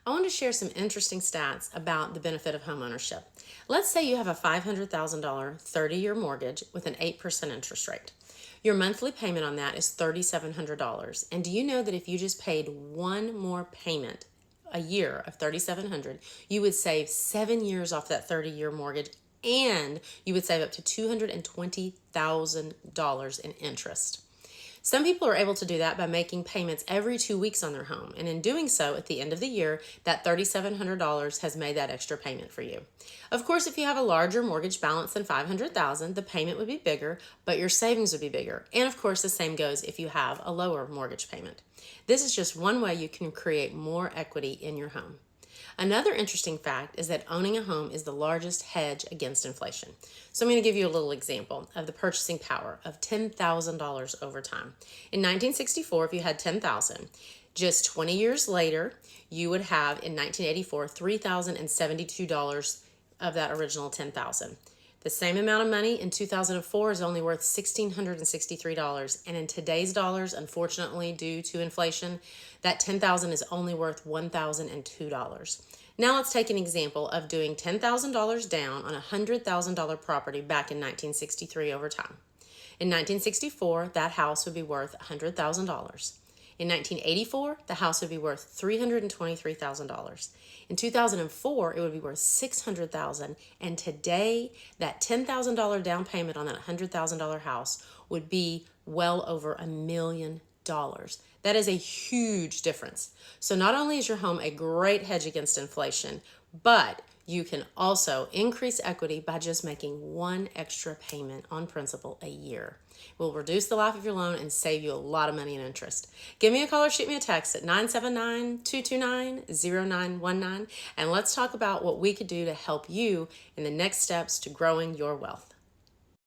I want to share some interesting stats about the benefit of homeownership. Let's say you have a $500,000 30-year mortgage with an 8% interest rate. Your monthly payment on that is $3,700. And do you know that if you just paid one more payment a year of $3,700, you would save 7 years off that 30-year mortgage, and you would save up to $220,000 in interest. Some people are able to do that by making payments every 2 weeks on their home, and in doing so, at the end of the year, that $3,700 has made that extra payment for you. Of course, if you have a larger mortgage balance than $500,000, the payment would be bigger, but your savings would be bigger. And of course, the same goes if you have a lower mortgage payment. This is just one way you can create more equity in your home. Another interesting fact is that owning a home is the largest hedge against inflation. So I'm going to give you a little example of the purchasing power of $10,000 over time. In 1964, if you had $10,000, just 20 years later, you would have in 1984 $3,072 of that original $10,000. The same amount of money in 2004 is only worth $1,663, and in today's dollars, unfortunately, due to inflation, that $10,000 is only worth $1,002. Now let's take an example of doing $10,000 down on a $100,000 property back in 1963 over time. In 1964, that house would be worth $100,000. In 1984, the house would be worth $323,000. In 2004, it would be worth $600,000, and today, that $10,000 down payment on that $100,000 house would be well over $1 million. That is a huge difference. So not only is your home a great hedge against inflation, but you can also increase equity by just making one extra payment on principal a year. It will reduce the life of your loan and save you a lot of money in interest. Give me a call or shoot me a text at 979-229-0919, and let's talk about what we could do to help you in the next steps to growing your wealth.